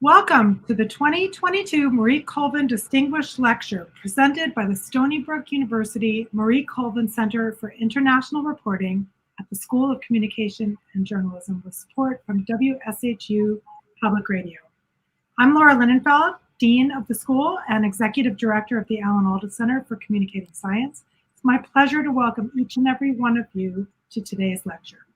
Welcome to the 2022 Marie Colvin Distinguished Lecture presented by the Stony Brook University Marie Colvin Center for International Reporting at the School of Communication and Journalism with support from WSHU Public Radio. I'm Laura Linenfeld, Dean of the school and Executive Director of the Alan Alda Center for Communicating Science. It's my pleasure to welcome each and every one of you to today's lecture.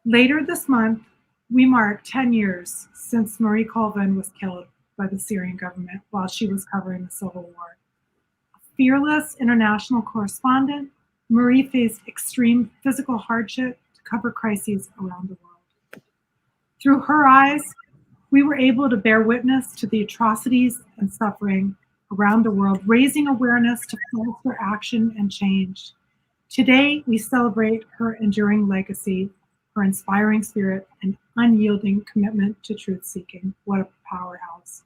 Later this month, we mark 10 years since Marie Colvin was killed by the Syrian government while she was covering the civil war. A fearless international correspondent, Marie faced extreme physical hardship to cover crises around the world. Through her eyes, we were able to bear witness to the atrocities and suffering around the world, raising awareness to foster action and change. Today, we celebrate her enduring legacy, her inspiring spirit, and unyielding commitment to truth-seeking. What a powerhouse.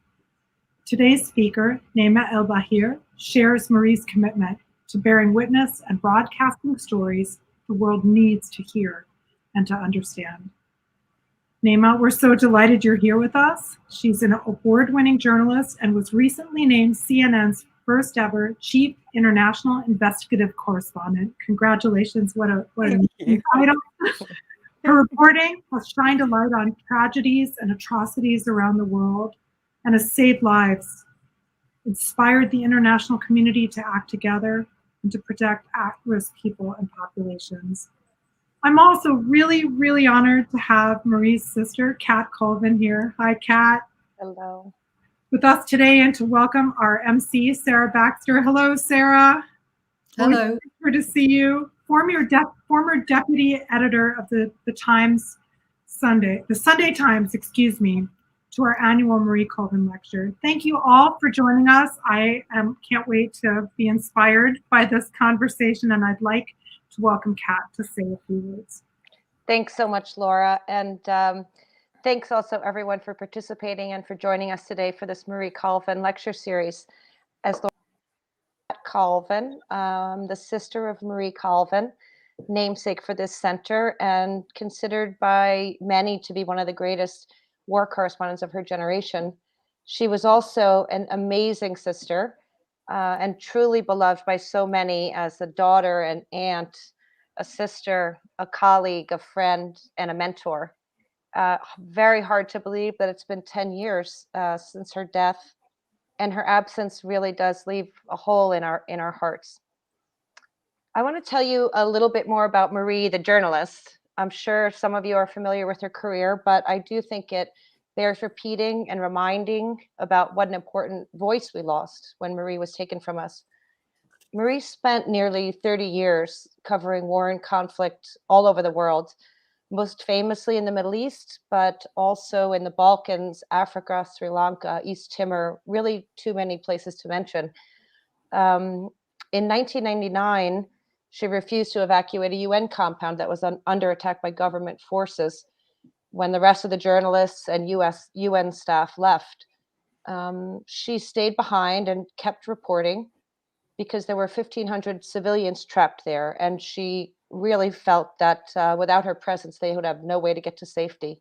Today's speaker, Nima Elbagir, shares Marie's commitment to bearing witness and broadcasting stories the world needs to hear and to understand. Nima, we're so delighted you're here with us. She's an award-winning journalist and was recently named CNN's first ever Chief International Investigative Correspondent. Congratulations, what a title. Her reporting has shined a light on tragedies and atrocities around the world and has saved lives, inspired the international community to act together and to protect at-risk people and populations. I'm also really honored to have Marie's sister, Kat Colvin, here. Hi, Kat. Hello. With us today, and to welcome our MC, Sarah Baxter. Hello, Sarah. Hello. Good to see you. Former deputy editor of the Sunday Times, to our annual Marie Colvin lecture. Thank you all for joining us. I can't wait to be inspired by this conversation, and I'd like to welcome Kat to say a few words. Thanks so much, Laura, and thanks also everyone for participating and for joining us today for this Marie Colvin lecture series. As Laura Colvin, the sister of Marie Colvin, namesake for this center, and considered by many to be one of the greatest war correspondents of her generation. She was also an amazing sister and truly beloved by so many as a daughter, an aunt, a sister, a colleague, a friend, and a mentor. Very hard to believe that it's been 10 years since her death, and her absence really does leave a hole in our hearts. I want to tell you a little bit more about Marie, the journalist. I'm sure some of you are familiar with her career, but I do think it bears repeating and reminding about what an important voice we lost when Marie was taken from us. Marie spent nearly 30 years covering war and conflict all over the world, most famously in the Middle East, but also in the Balkans, Africa, Sri Lanka, East Timor, really too many places to mention. In 1999, she refused to evacuate a UN compound that was under attack by government forces when the rest of the journalists and UN staff left. She stayed behind and kept reporting because there were 1,500 civilians trapped there, and she really felt that without her presence, they would have no way to get to safety.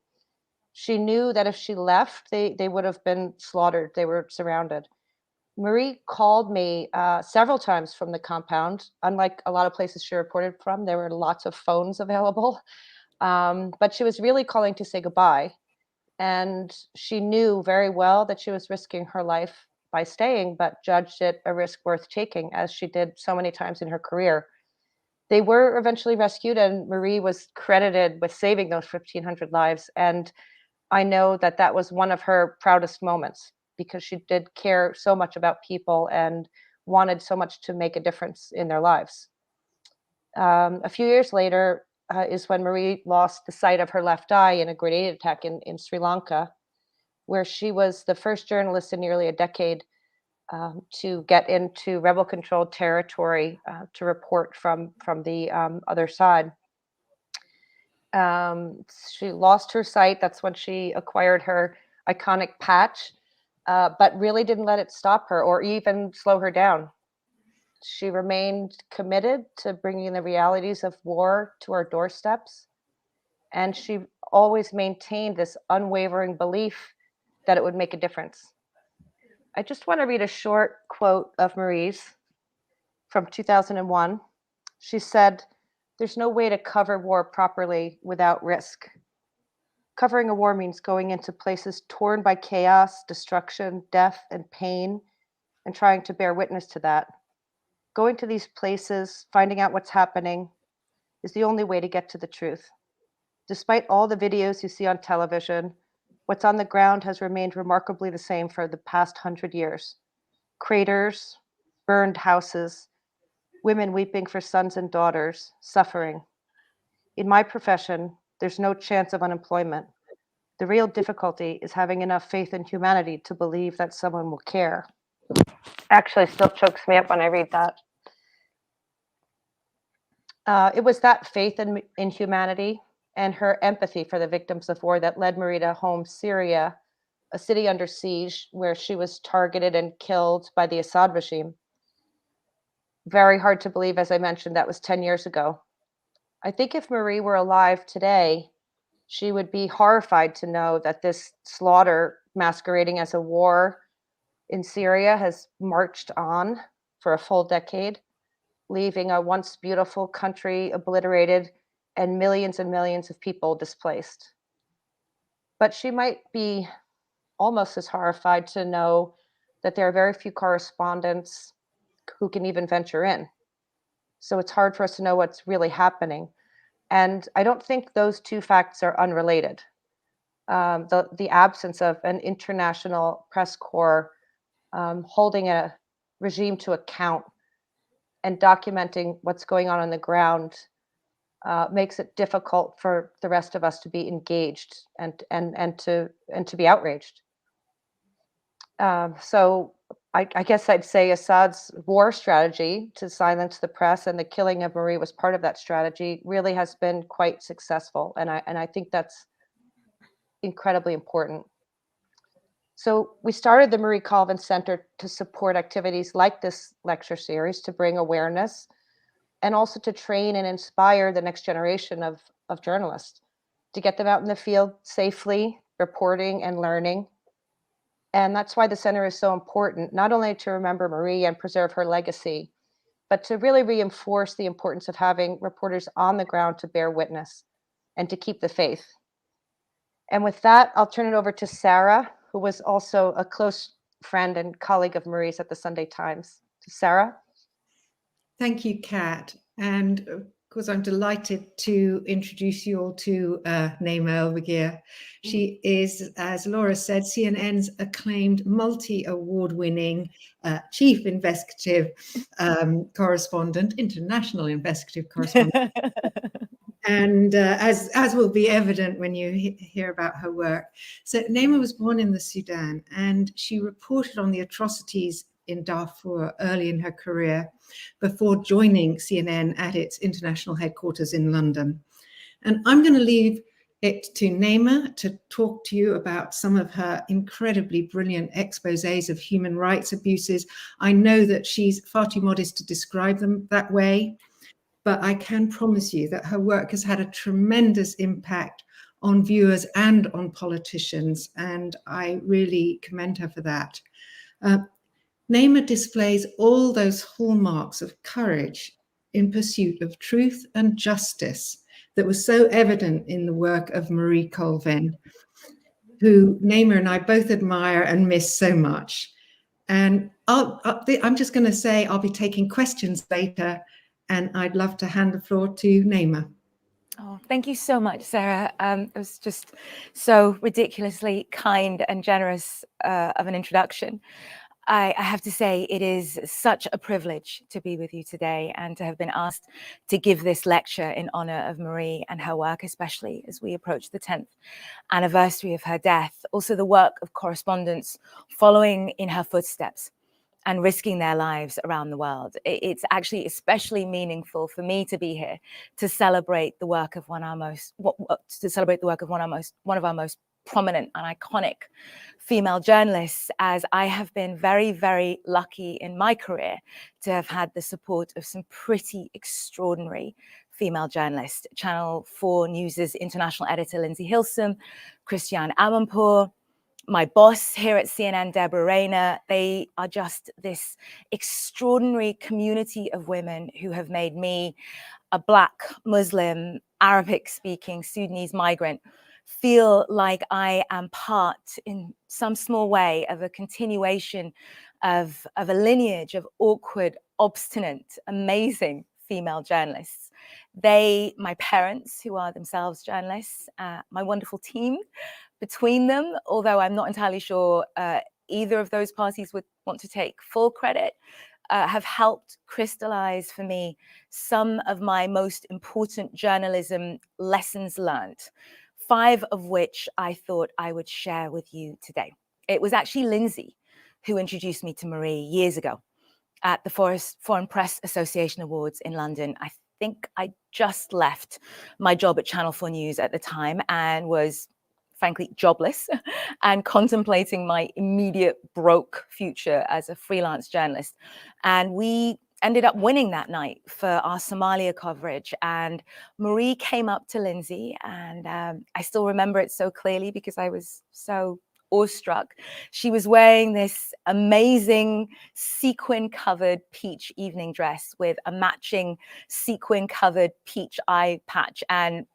She knew that if she left, they would have been slaughtered. They were surrounded. Marie called me several times from the compound. Unlike a lot of places she reported from, there were lots of phones available. But she was really calling to say goodbye. And she knew very well that she was risking her life by staying, but judged it a risk worth taking, as she did so many times in her career. They were eventually rescued, and Marie was credited with saving those 1,500 lives. And I know that that was one of her proudest moments, because she did care so much about people and wanted so much to make a difference in their lives. A few years later is when Marie lost the sight of her left eye in a grenade attack in Sri Lanka, where she was the first journalist in nearly a decade to get into rebel-controlled territory to report from the other side. She lost her sight. That's when she acquired her iconic patch, but really didn't let it stop her or even slow her down. She remained committed to bringing the realities of war to our doorsteps. And she always maintained this unwavering belief that it would make a difference. I just want to read a short quote of Marie's from 2001. She said, "There's no way to cover war properly without risk. Covering a war means going into places torn by chaos, destruction, death, and pain, and trying to bear witness to that. Going to these places, finding out what's happening, is the only way to get to the truth. Despite all the videos you see on television, what's on the ground has remained remarkably the same for the past 100 years. Craters, burned houses, women weeping for sons and daughters, suffering. In my profession, there's no chance of unemployment. The real difficulty is having enough faith in humanity to believe that someone will care." Actually, still chokes me up when I read that. It was that faith in humanity and her empathy for the victims of war that led Marie to home Syria, a city under siege where she was targeted and killed by the Assad regime. Very hard to believe, as I mentioned, that was 10 years ago. I think if Marie were alive today, she would be horrified to know that this slaughter masquerading as a war in Syria has marched on for a full decade, leaving a once beautiful country obliterated and millions of people displaced. But she might be almost as horrified to know that there are very few correspondents who can even venture in. So it's hard for us to know what's really happening. And I don't think those two facts are unrelated. The absence of an international press corps holding a regime to account and documenting what's going on the ground makes it difficult for the rest of us to be engaged and to be outraged. So I guess I'd say Assad's war strategy to silence the press and the killing of Marie was part of that strategy, really has been quite successful, and I think that's incredibly important. So we started the Marie Colvin Center to support activities like this lecture series, to bring awareness and also to train and inspire the next generation of journalists, to get them out in the field safely, reporting and learning. And that's why the center is so important, not only to remember Marie and preserve her legacy, but to really reinforce the importance of having reporters on the ground to bear witness and to keep the faith. And with that, I'll turn it over to Sarah, who was also a close friend and colleague of Marie's at the Sunday Times. Sarah? Thank you, Kat. And of course, I'm delighted to introduce you all to Nima Elbagir. She is, as Laura said, CNN's acclaimed multi-award-winning chief investigative correspondent, international investigative correspondent. And as will be evident when you hear about her work. So Nima was born in the Sudan, and she reported on the atrocities in Darfur early in her career before joining CNN at its international headquarters in London. And I'm going to leave it to Nima to talk to you about some of her incredibly brilliant exposés of human rights abuses. I know that she's far too modest to describe them that way, but I can promise you that her work has had a tremendous impact on viewers and on politicians, and I really commend her for that. Nima displays all those hallmarks of courage in pursuit of truth and justice that was so evident in the work of Marie Colvin, who Nima and I both admire and miss so much. And I'm just going to say I'll be taking questions later, and I'd love to hand the floor to Nima. Oh, thank you so much, Sarah. It was just so ridiculously kind and generous of an introduction. I have to say it is such a privilege to be with you today and to have been asked to give this lecture in honor of Marie and her work, especially as we approach the 10th anniversary of her death. Also the work of correspondents following in her footsteps and risking their lives around the world. It's actually especially meaningful for me to be here to celebrate the work of one of our most prominent and iconic female journalists, as I have been very, very lucky in my career to have had the support of some pretty extraordinary female journalists. Channel 4 News' international editor, Lindsay Hilsum, Christiane Amanpour, My boss here at CNN, Deborah Rayner, they are just this extraordinary community of women who have made me, a Black Muslim, Arabic-speaking Sudanese migrant, feel like I am part, in some small way, of a continuation of a lineage of awkward, obstinate, amazing female journalists. They, my parents, who are themselves journalists, my wonderful team between them, although I'm not entirely sure either of those parties would want to take full credit, have helped crystallize for me some of my most important journalism lessons learned, 5 of which I thought I would share with you today. It was actually Lindsay who introduced me to Marie years ago at the Foreign Press Association Awards in London. I think I just left my job at Channel 4 News at the time and was frankly jobless and contemplating my immediate broke future as a freelance journalist. And we ended up winning that night for our Somalia coverage. And Marie came up to Lindsay, and I still remember it so clearly because I was so awestruck. She was wearing this amazing sequin-covered peach evening dress with a matching sequin-covered peach eye patch. And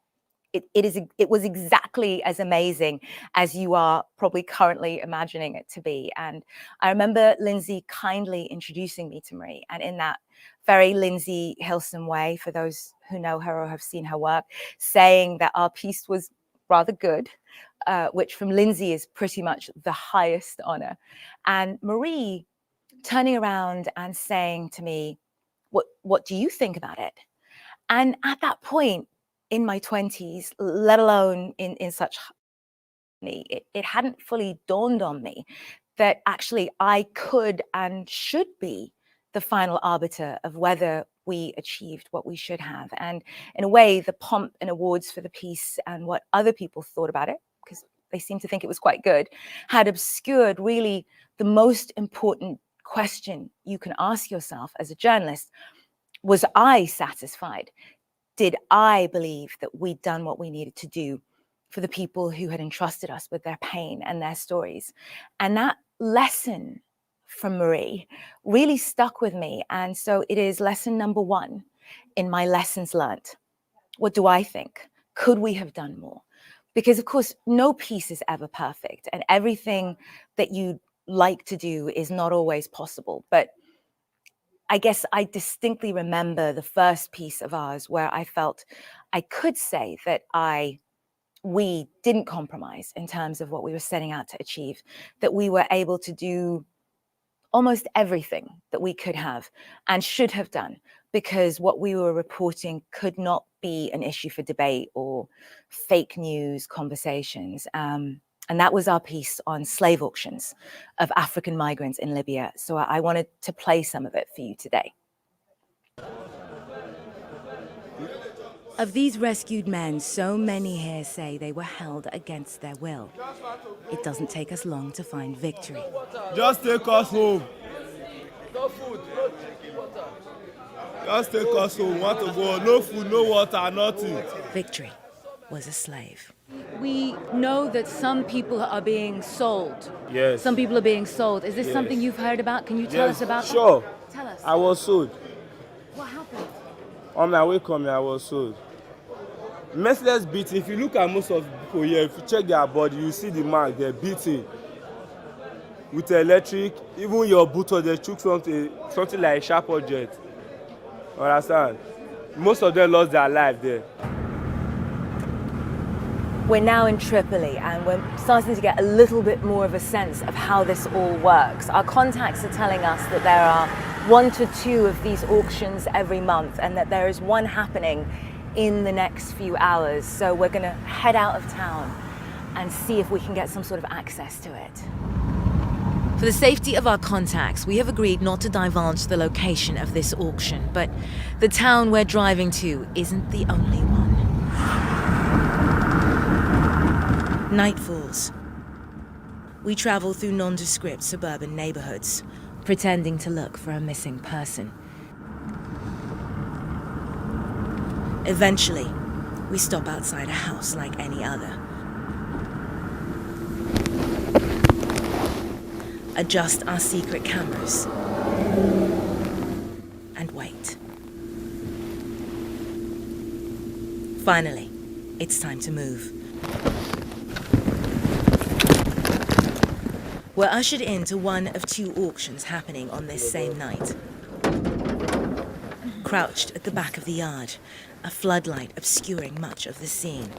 it was exactly as amazing as you are probably currently imagining it to be. And I remember Lindsay kindly introducing me to Marie, and in that very Lindsay Hilson way, for those who know her or have seen her work, saying that our piece was rather good, which from Lindsay is pretty much the highest honor. And Marie turning around and saying to me, what do you think about it? And at that point, in my 20s, let alone in such it hadn't fully dawned on me that actually I could and should be the final arbiter of whether we achieved what we should have. And in a way, the pomp and awards for the piece and what other people thought about it, because they seemed to think it was quite good, had obscured really the most important question you can ask yourself as a journalist. Was I satisfied? Did I believe that we'd done what we needed to do for the people who had entrusted us with their pain and their stories? And that lesson from Marie really stuck with me. And so it is lesson number 1 in my lessons learned. What do I think? Could we have done more? Because of course, no piece is ever perfect, and everything that you like to do is not always possible. But I guess I distinctly remember the first piece of ours where I felt I could say that we didn't compromise in terms of what we were setting out to achieve, that we were able to do almost everything that we could have and should have done, because what we were reporting could not be an issue for debate or fake news conversations. And that was our piece on slave auctions of African migrants in Libya. So I wanted to play some of it for you today. Of these rescued men, so many here say they were held against their will. It doesn't take us long to find victory. Just take us home. No food, no drinking water. Just take us home. Want to go? No food, no water, nothing. Victory was a slave. We know that some people are being sold. Yes. Some people are being sold. Is this Yes. something you've heard about? Can you tell us about Sure. that? Tell us. I was sold. What happened? On my way coming, I was sold. Merciless beating. If you look at most of the people here, if you check their body, you see the mark, they're beating. With electric, even your boot, or they took something like a sharp object. Understand? Most of them lost their life there. We're now in Tripoli, and we're starting to get a little bit more of a sense of how this all works. Our contacts are telling us that there are 1 to 2 of these auctions every month, and that there is one happening in the next few hours. So we're going to head out of town and see if we can get some sort of access to it. For the safety of our contacts, we have agreed not to divulge the location of this auction, but the town we're driving to isn't the only one. Night falls. We travel through nondescript suburban neighborhoods, pretending to look for a missing person. Eventually, we stop outside a house like any other. adjust our secret cameras, and wait. Finally, it's time to move. We're ushered into one of two auctions happening on this same night. Crouched at the back of the yard, a floodlight obscuring much of the scene.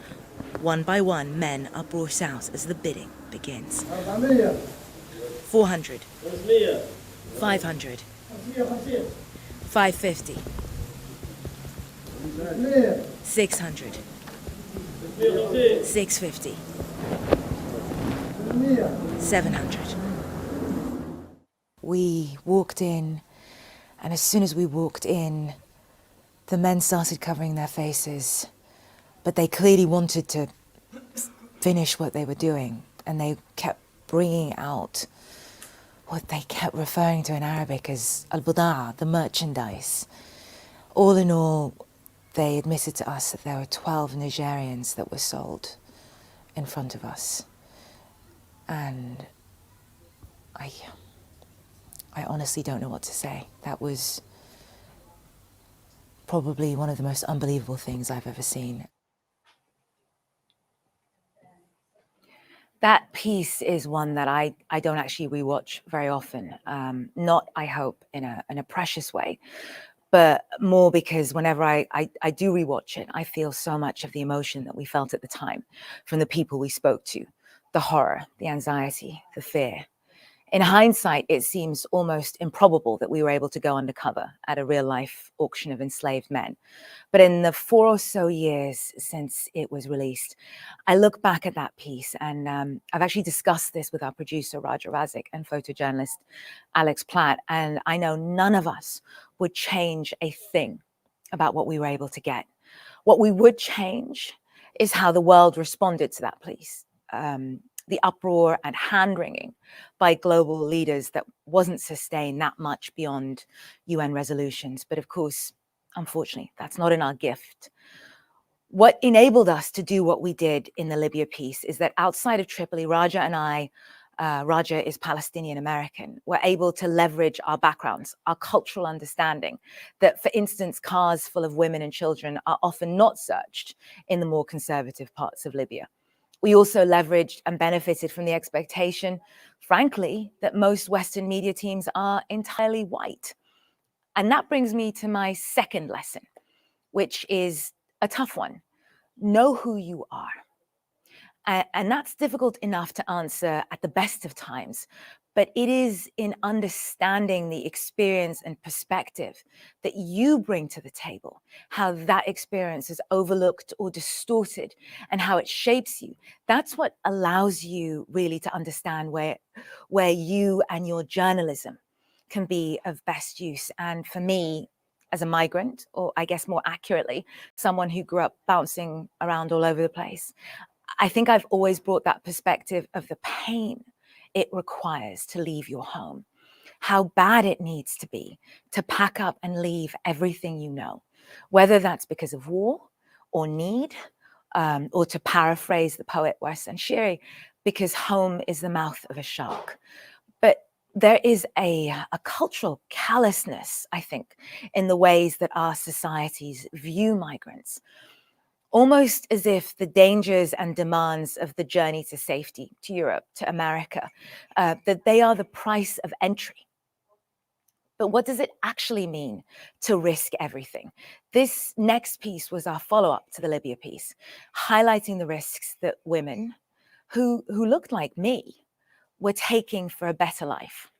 One by one, men are brought out as the bidding begins. 400, 500, 550, 600, 650, 700. We walked in, and as soon as we walked in, the men started covering their faces, but they clearly wanted to finish what they were doing, and they kept bringing out what they kept referring to in Arabic as al-budaa, the merchandise. All in all, they admitted to us that there were 12 Nigerians that were sold in front of us. And I honestly don't know what to say. That was probably one of the most unbelievable things I've ever seen. That piece is one that I don't actually rewatch very often. Not, I hope, in a precious way, but more because whenever I do rewatch it, I feel so much of the emotion that we felt at the time from the people we spoke to, the horror, the anxiety, the fear. In hindsight, it seems almost improbable that we were able to go undercover at a real-life auction of enslaved men. But in the 4 or so years since it was released, I look back at that piece, and I've actually discussed this with our producer, Raja Razik, and photojournalist, Alex Platt, and I know none of us would change a thing about what we were able to get. What we would change is how the world responded to that piece. The uproar and hand-wringing by global leaders that wasn't sustained that much beyond UN resolutions. But of course, unfortunately, that's not in our gift. What enabled us to do what we did in the Libya piece is that outside of Tripoli, Raja and I, Raja is Palestinian American, were able to leverage our backgrounds, our cultural understanding, that, for instance, cars full of women and children are often not searched in the more conservative parts of Libya. We also leveraged and benefited from the expectation, frankly, that most Western media teams are entirely white. And that brings me to my second lesson, which is a tough one. Know who you are. And that's difficult enough to answer at the best of times, but it is in understanding the experience and perspective that you bring to the table, how that experience is overlooked or distorted, and how it shapes you. That's what allows you really to understand where you and your journalism can be of best use. And for me, as a migrant, or I guess more accurately, someone who grew up bouncing around all over the place, I think I've always brought that perspective of the pain it requires to leave your home, how bad it needs to be to pack up and leave everything you know, whether that's because of war or need, or to paraphrase the poet Warsan Shiri, because home is the mouth of a shark. But there is a cultural callousness, I think, in the ways that our societies view migrants, almost as if the dangers and demands of the journey to safety, to Europe, to America, that they are the price of entry. But what does it actually mean to risk everything? This next piece was our follow-up to the Libya piece, highlighting the risks that women who looked like me were taking for a better life.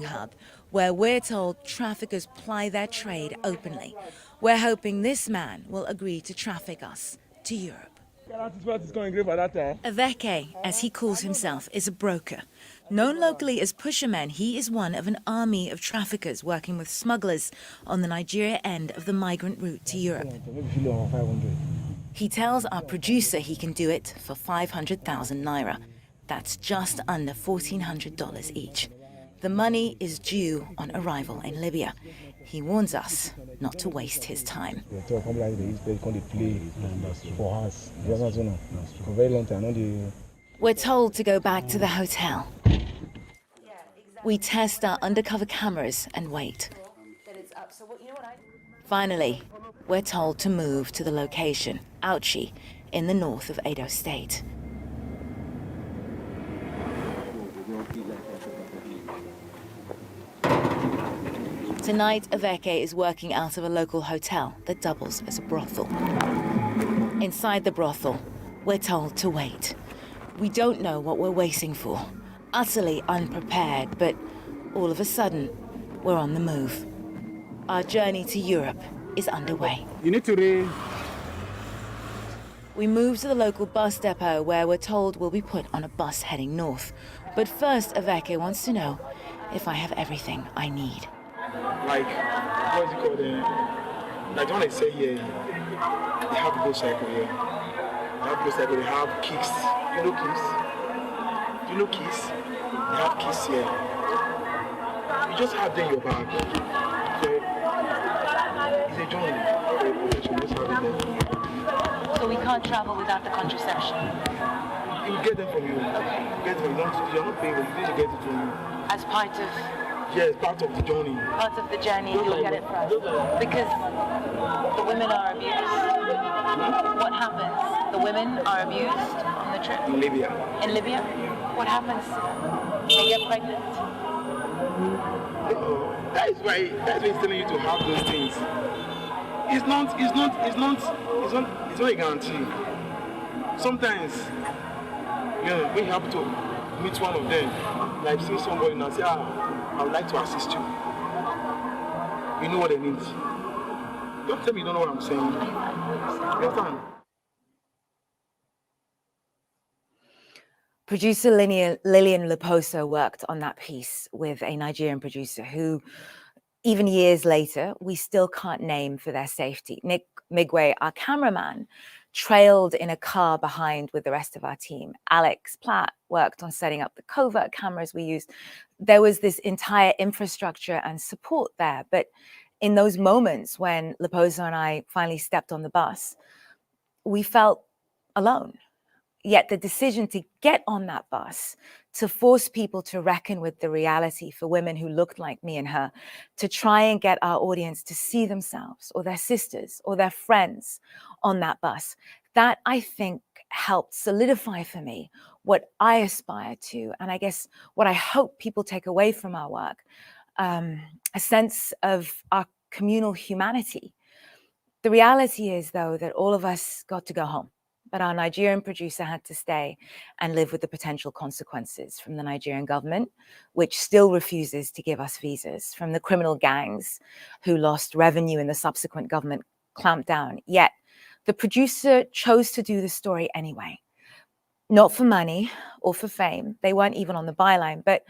Hub, where we're told traffickers ply their trade openly. We're hoping this man will agree to traffic us to Europe. Aveke, as he calls himself, is a broker. Known locally as Pushermen, he is one of an army of traffickers working with smugglers on the Nigeria end of the migrant route to Europe. He tells our producer he can do it for 500,000 naira. That's just under $1,400 each. The money is due on arrival in Libya. He warns us not to waste his time. We're told to go back to the hotel. We test our undercover cameras and wait. Finally, we're told to move to the location, Auchi, in the north of Edo State. Tonight, Aveke is working out of a local hotel that doubles as a brothel. Inside the brothel, we're told to wait. We don't know what we're waiting for, utterly unprepared, but all of a sudden, we're on the move. Our journey to Europe is underway. You need to We move to the local bus depot where we're told we'll be put on a bus heading north. But first, Aveke wants to know if I have everything I need. like, what is it called? Like when I say here, they have motorcycle here. They have motorcycle, they have keys. You know keys? You know keys? They have keys here. You just have them in your bag. So, it's a journey. You just have it there. So we can't travel without the contraception. You will get them from you. Okay. You get them. You're not paying, but you need to get it from you. As part of Yes, part of the journey. you'll get it for us. Because the women are abused. What happens? The women are abused on the trip? In Libya. In Libya? What happens? They get pregnant. No, that's why he's telling you to have those things. It's not a guarantee. Sometimes, you know, we have to meet one of them. Like see somebody and say, I would like to assist you. You know what they need. Don't tell me you don't know what I'm saying. You understand? Producer Lillian Leposo worked on that piece with a Nigerian producer who, even years later, we still can't name for their safety. Nick Migwe, our cameraman, trailed in a car behind with the rest of our team. Alex Platt worked on setting up the covert cameras we used. There was this entire infrastructure and support there. But in those moments when Leposo and I finally stepped on the bus, we felt alone. Yet the decision to get on that bus, to force people to reckon with the reality for women who looked like me and her, to try and get our audience to see themselves or their sisters or their friends on that bus, that I think helped solidify for me what I aspire to, and I guess what I hope people take away from our work, a sense of our communal humanity. The reality is, though, that all of us got to go home. But our Nigerian producer had to stay and live with the potential consequences from the Nigerian government, which still refuses to give us visas, from the criminal gangs who lost revenue in the subsequent government clampdown. Yet the producer chose to do the story anyway, not for money or for fame. They weren't even on the byline, but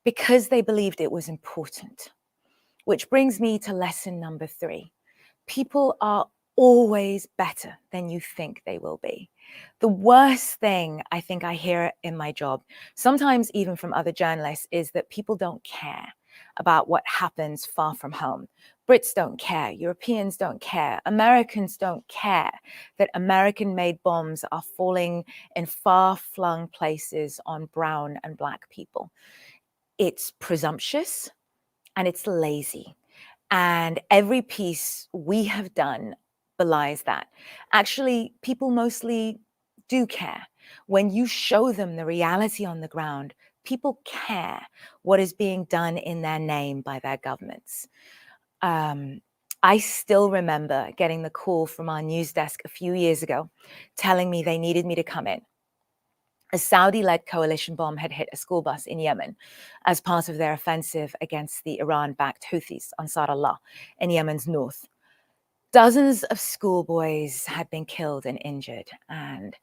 because they believed it was important. Which brings me to lesson number 3. People are always better than you think they will be. The worst thing I think I hear in my job, sometimes even from other journalists, is that people don't care about what happens far from home. Brits don't care, Europeans don't care, Americans don't care that American-made bombs are falling in far-flung places on brown and black people. It's presumptuous and it's lazy. And every piece we have done belies that. Actually, people mostly do care. When you show them the reality on the ground, people care what is being done in their name by their governments. I still remember getting the call from our news desk a few years ago telling me they needed me to come in. A Saudi-led coalition bomb had hit a school bus in Yemen as part of their offensive against the Iran-backed Houthis, Ansar Allah, in Yemen's north. Dozens of schoolboys had been killed and injured. And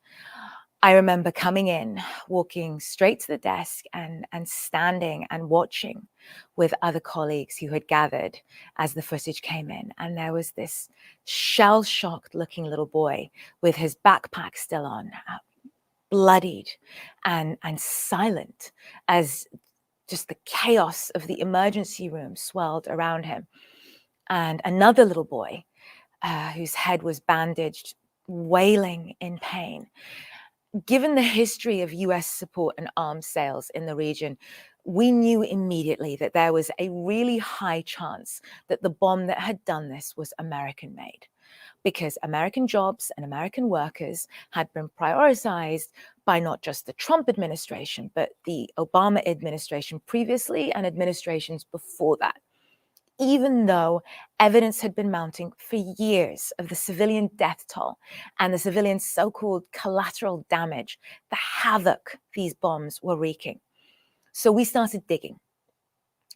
I remember coming in, walking straight to the desk and standing and watching with other colleagues who had gathered as the footage came in. And there was this shell-shocked looking little boy with his backpack still on, bloodied and silent as just the chaos of the emergency room swirled around him. And another little boy whose head was bandaged, wailing in pain. given the history of US support and arms sales in the region, we knew immediately that there was a really high chance that the bomb that had done this was American made, because American jobs and American workers had been prioritized by not just the Trump administration, but the Obama administration previously and administrations before that. Even though evidence had been mounting for years of the civilian death toll and the civilian so-called collateral damage, the havoc these bombs were wreaking. So we started digging,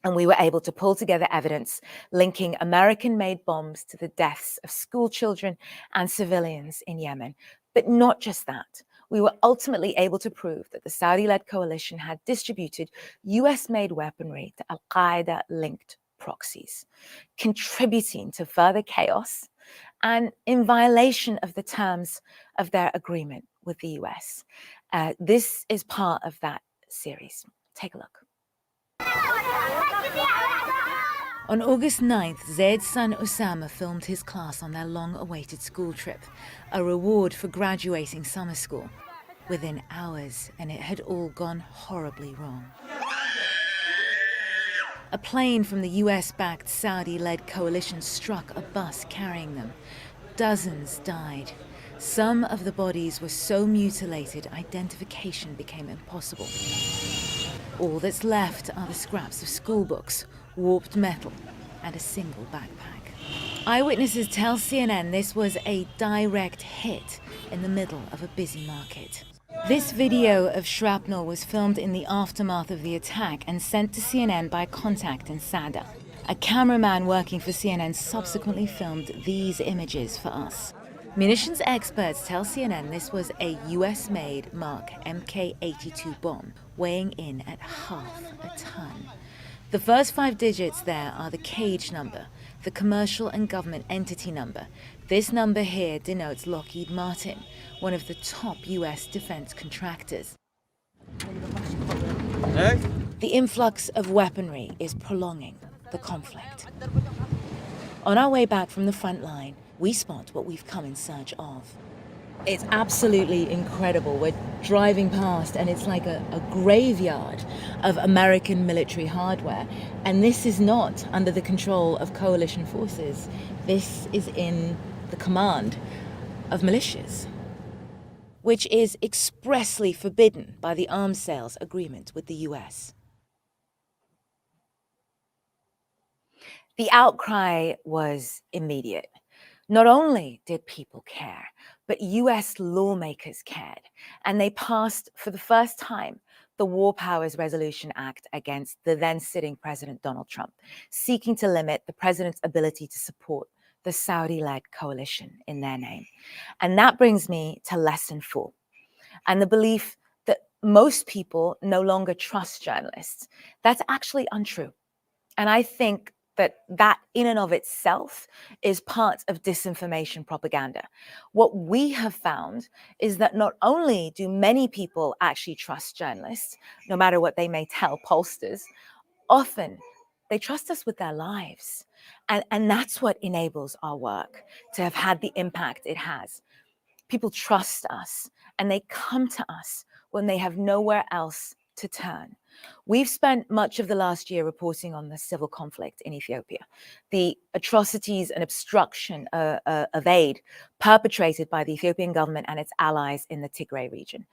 and we were able to pull together evidence linking American-made bombs to the deaths of school children and civilians in Yemen. But not just that. We were ultimately able to prove that the Saudi-led coalition had distributed US-made weaponry to Al-Qaeda-linked proxies, contributing to further chaos and in violation of the terms of their agreement with the US. This is part of that series. Take a look. On August 9th, Zaid's son Osama filmed his class on their long-awaited school trip, a reward for graduating summer school. Within hours, and it had all gone horribly wrong. A plane from the US-backed Saudi-led coalition struck a bus carrying them. Dozens died. Some of the bodies were so mutilated, identification became impossible. All that's left are the scraps of school books, warped metal, and a single backpack. Eyewitnesses tell CNN this was a direct hit in the middle of a busy market. This video of shrapnel was filmed in the aftermath of the attack and sent to CNN by a contact in Sada. A cameraman working for CNN subsequently filmed these images for us. Munitions experts tell CNN this was a US-made Mark Mk-82 bomb, weighing in at half a ton. The first 5 digits there are the cage number, the commercial and government entity number. This number here denotes Lockheed Martin, one of the top US defense contractors. The influx of weaponry is prolonging the conflict. On our way back from the front line, we spot what we've come in search of. It's absolutely incredible. We're driving past and it's like a graveyard of American military hardware. And this is not under the control of coalition forces. This is in the command of militias, which is expressly forbidden by the arms sales agreement with the US. The outcry was immediate. Not only did people care, but US lawmakers cared, and they passed for the first time the War Powers Resolution Act against the then sitting President Donald Trump, seeking to limit the president's ability to support the Saudi-led coalition in their name. And that brings me to lesson 4, and the belief that most people no longer trust journalists. That's actually untrue. And I think that in and of itself is part of disinformation propaganda. What we have found is that not only do many people actually trust journalists, no matter what they may tell pollsters, often they trust us with their lives. And that's what enables our work to have had the impact it has. People trust us and they come to us when they have nowhere else to turn. We've spent much of the last year reporting on the civil conflict in Ethiopia, the atrocities and obstruction of aid perpetrated by the Ethiopian government and its allies in the Tigray region,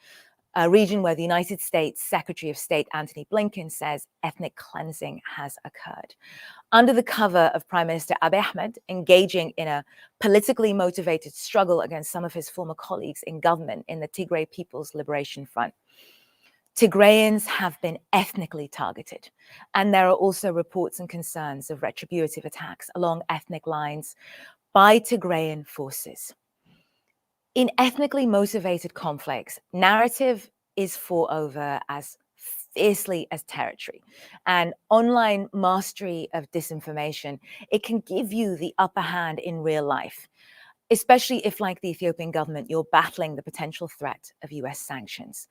a region where the United States Secretary of State Antony Blinken says ethnic cleansing has occurred. Under the cover of Prime Minister Abiy Ahmed engaging in a politically motivated struggle against some of his former colleagues in government in the Tigray People's Liberation Front, Tigrayans have been ethnically targeted, and there are also reports and concerns of retributive attacks along ethnic lines by Tigrayan forces. In ethnically motivated conflicts, narrative is fought over as fiercely as territory, and online mastery of disinformation, it can give you the upper hand in real life, especially if, like the Ethiopian government, you're battling the potential threat of US sanctions.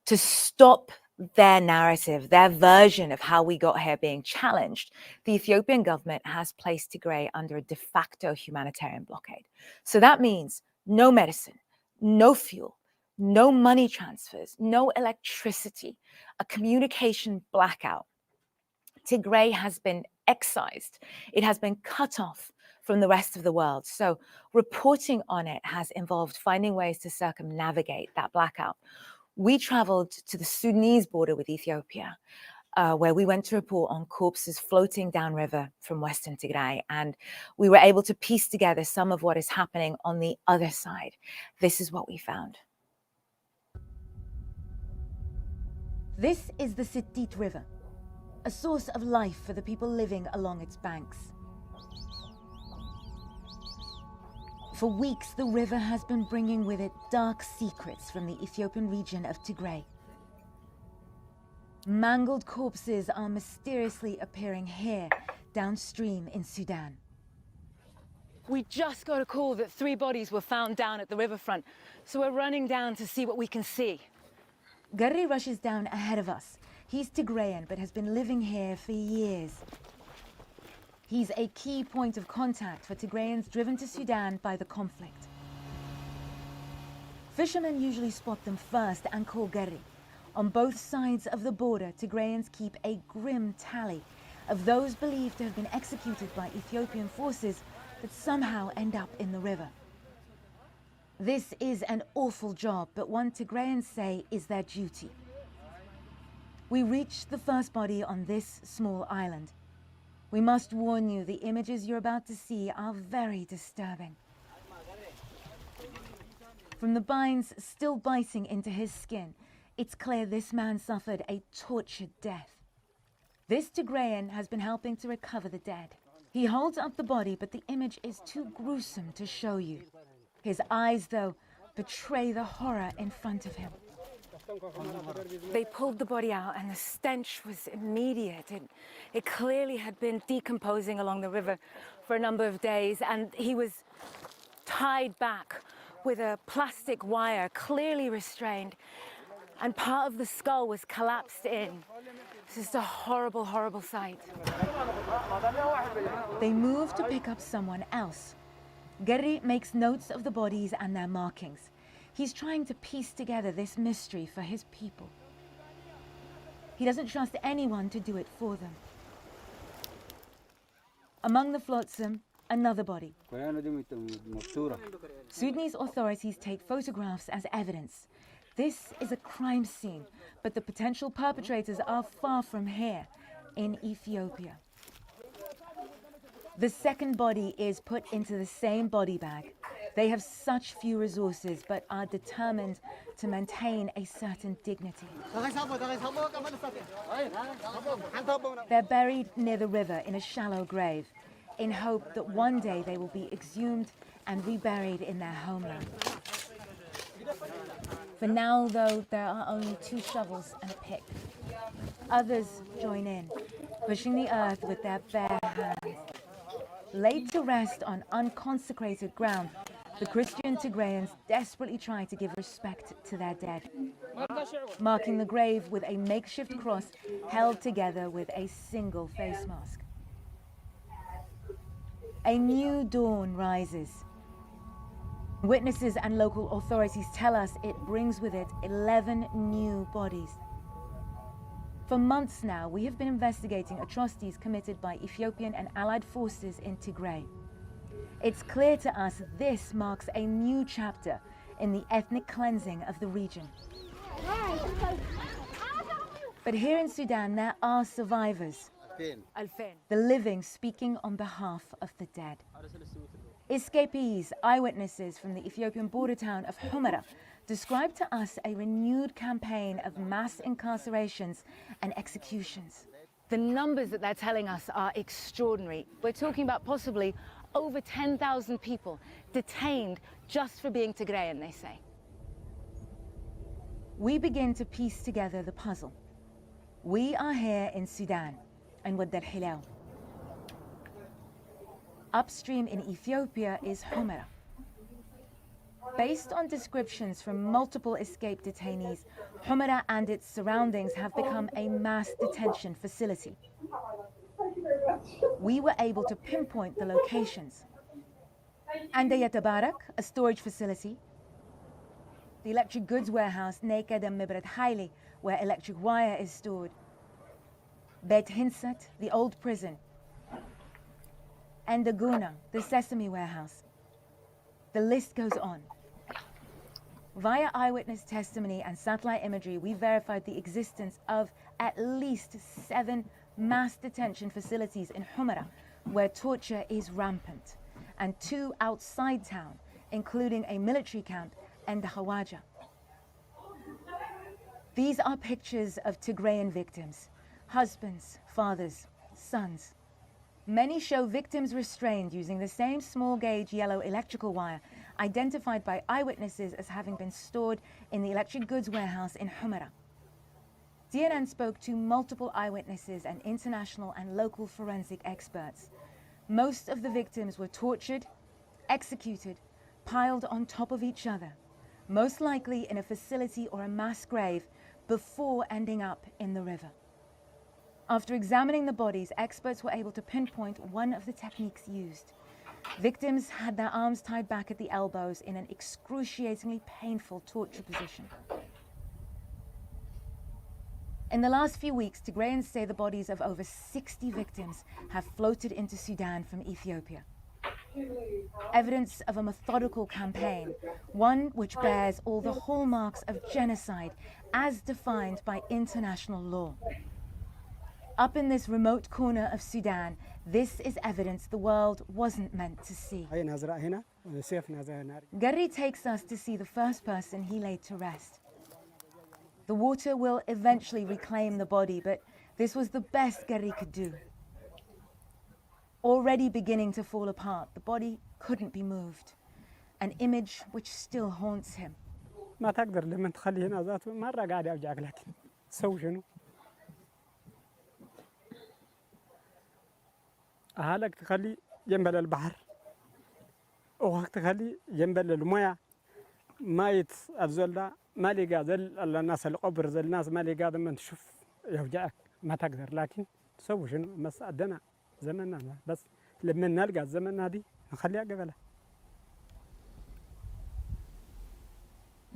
To stop their narrative, their version of how we got here being challenged, the Ethiopian government has placed Tigray under a de facto humanitarian blockade. So that means no medicine, no fuel, No money transfers, no electricity, a communication blackout. Tigray has been excised. It has been cut off from the rest of the world. So reporting on it has involved finding ways to circumnavigate that blackout. We traveled to the Sudanese border with Ethiopia, where we went to report on corpses floating downriver from Western Tigray. And we were able to piece together some of what is happening on the other side. This is what we found. This is the Sitit River, a source of life for the people living along its banks. For weeks, the river has been bringing with it dark secrets from the Ethiopian region of Tigray. Mangled corpses are mysteriously appearing here, downstream in Sudan. We just got a call that 3 bodies were found down at the riverfront, so we're running down to see what we can see. Garry rushes down ahead of us. He's Tigrayan, but has been living here for years. He's a key point of contact for Tigrayans driven to Sudan by the conflict. Fishermen usually spot them first and call Garry. On both sides of the border, Tigrayans keep a grim tally of those believed to have been executed by Ethiopian forces that somehow end up in the river. This is an awful job, but one Tigrayans say is their duty. We reached the first body on this small island. We must warn you, the images you're about to see are very disturbing. From the binds still biting into his skin, it's clear this man suffered a tortured death. This Tigrayan has been helping to recover the dead. He holds up the body, but the image is too gruesome to show you. His eyes, though, betray the horror in front of him. They pulled the body out and the stench was immediate. It clearly had been decomposing along the river for a number of days, and he was tied back with a plastic wire, clearly restrained, and part of the skull was collapsed in. This is a horrible, horrible sight. They move to pick up someone else. Garry makes notes of the bodies and their markings. He's trying to piece together this mystery for his people. He doesn't trust anyone to do it for them. Among the flotsam, another body. Sudanese authorities take photographs as evidence. This is a crime scene, but the potential perpetrators are far from here, in Ethiopia. The second body is put into the same body bag. They have such few resources, but are determined to maintain a certain dignity. They're buried near the river in a shallow grave, in hope that one day they will be exhumed and reburied in their homeland. For now, though, there are only 2 shovels and a pick. Others join in, pushing the earth with their bare hands. Laid to rest on unconsecrated ground, the Christian Tigrayans desperately try to give respect to their dead, marking the grave with a makeshift cross held together with a single face mask. A new dawn rises. Witnesses and local authorities tell us it brings with it 11 new bodies. For months now, we have been investigating atrocities committed by Ethiopian and allied forces in Tigray. It's clear to us this marks a new chapter in the ethnic cleansing of the region. But here in Sudan, there are survivors, the living speaking on behalf of the dead. Escapees, eyewitnesses from the Ethiopian border town of Humera, described to us a renewed campaign of mass incarcerations and executions. The numbers that they're telling us are extraordinary. We're talking about possibly over 10,000 people detained just for being Tigrayan, they say. We begin to piece together the puzzle. We are here in Sudan, and Wad al-Hilal. Upstream in Ethiopia is Humera. Based on descriptions from multiple escaped detainees, Humera and its surroundings have become a mass detention facility. We were able to pinpoint the locations. Andaya Tabarak, a storage facility. the electric goods warehouse Naked and Mibret Haile, where electric wire is stored, Bet Hinsat, the old prison, and Daguna, the sesame warehouse. The list goes on. Via eyewitness testimony and satellite imagery, we verified the existence of at least 7 mass detention facilities in Humera, where torture is rampant, and 2 outside town, including a military camp and the Hawaja. These are pictures of Tigrayan victims, husbands, fathers, sons. Many show victims restrained using the same small gauge yellow electrical wire identified by eyewitnesses as having been stored in the electric goods warehouse in Humera. CNN spoke to multiple eyewitnesses and international and local forensic experts. Most of the victims were tortured, executed, piled on top of each other, most likely in a facility or a mass grave before ending up in the river. After examining the bodies, experts were able to pinpoint one of the techniques used. Victims had their arms tied back at the elbows in an excruciatingly painful torture position. In the last few weeks, Tigrayans say the bodies of over 60 victims have floated into Sudan from Ethiopia. Evidence of a methodical campaign, one which bears all the hallmarks of genocide as defined by international law. Up in this remote corner of Sudan, this is evidence the world wasn't meant to see. Garry takes us to see the first person he laid to rest. The water will eventually reclaim the body, but this was the best Garry could do. Already beginning to fall apart, the body couldn't be moved, an image which still haunts him. أهلك تخلي جنب البحر أخوك تخلي جنب المياه ما يتأذل ده ما لقى ذل الناس القبر ذل الناس ما لقى لما تشوف يوجعك ما تقدر لكن تسوي شنو بس عندنا زمننا بس لما نلقى الزمن هذه نخليها قبلها.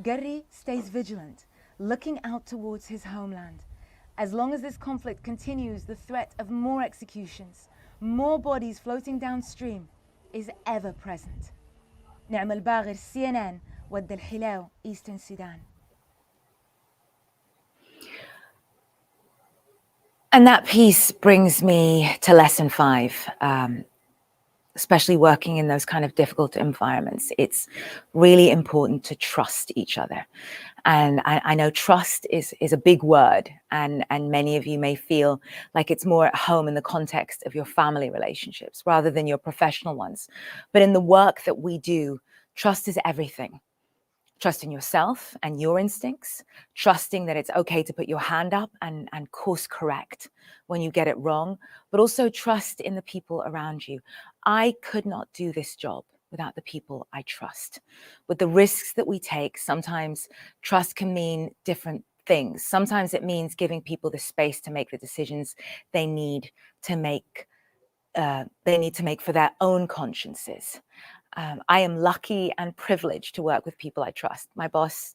Garry stays vigilant, looking out towards his homeland. As long as this conflict continues, the threat of more executions, more bodies floating downstream, is ever present. Nima Elbagir, CNN, Wad al-Hilaw, Eastern Sudan. And that piece brings me to lesson 5, especially working in those kind of difficult environments. It's really important to trust each other. And I know trust is a big word, and many of you may feel like it's more at home in the context of your family relationships rather than your professional ones. But in the work that we do, trust is everything. Trust in yourself and your instincts, trusting that it's okay to put your hand up and course correct when you get it wrong, but also trust in the people around you. I could not do this job without the people I trust. With the risks that we take, sometimes trust can mean different things. Sometimes it means giving people the space to make the decisions they need to make for their own consciences. I am lucky and privileged to work with people I trust. My boss,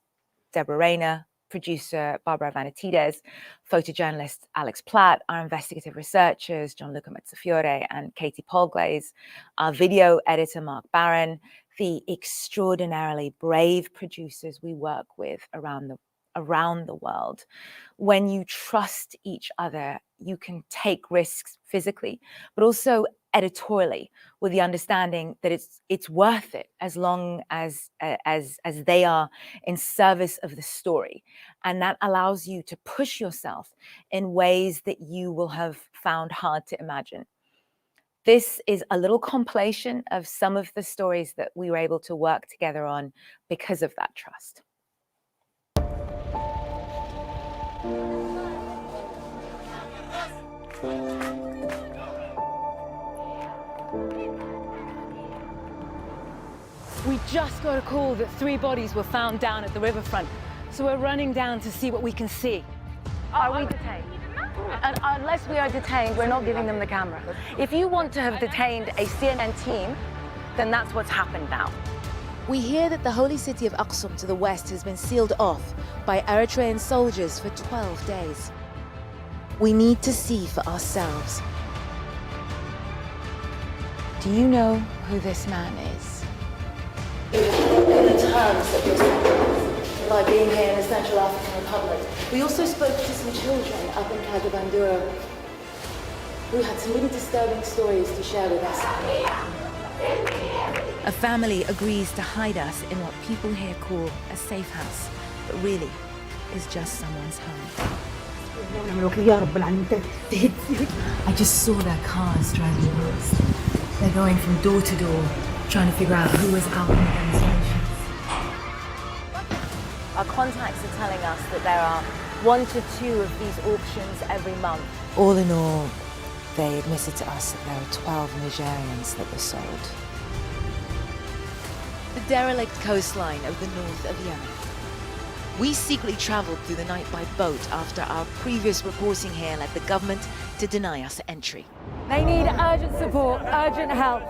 Deborah Rayner, producer Barbara Vanatides, photojournalist Alex Platt, our investigative researchers, Gianluca Mezzafiore and Katie Polglaze, our video editor, Mark Barron, the extraordinarily brave producers we work with around the world. When you trust each other, you can take risks physically, but also editorially, with the understanding that it's worth it as long as they are in service of the story. And that allows you to push yourself in ways that you will have found hard to imagine. This is a little compilation of some of the stories that we were able to work together on because of that trust. We just got a call that 3 bodies were found down at the riverfront, so we're running down to see what we can see. Are we detained? And unless we are detained, we're not giving them the camera. If you want to have detained a CNN team, then that's what's happened now. We hear that the holy city of Aksum to the west has been sealed off by Eritrean soldiers for 12 days. We need to see for ourselves. Do you know who this man is? In the terms that you're saying, by being here in the Central African Republic, we also spoke to some children up in Kagabandura who had some really disturbing stories to share with us. A family agrees to hide us in what people here call a safe house, but really is just someone's home. I just saw their cars driving past. They're going from door to door, trying to figure out who was out in the demonstrations. Our contacts are telling us that there are 1 to 2 of these auctions every month. All in all, they admitted to us that there are 12 Nigerians that were sold. The derelict coastline of the north of Yemen. We secretly traveled through the night by boat after our previous reporting here led the government to deny us entry. They need urgent support, urgent help.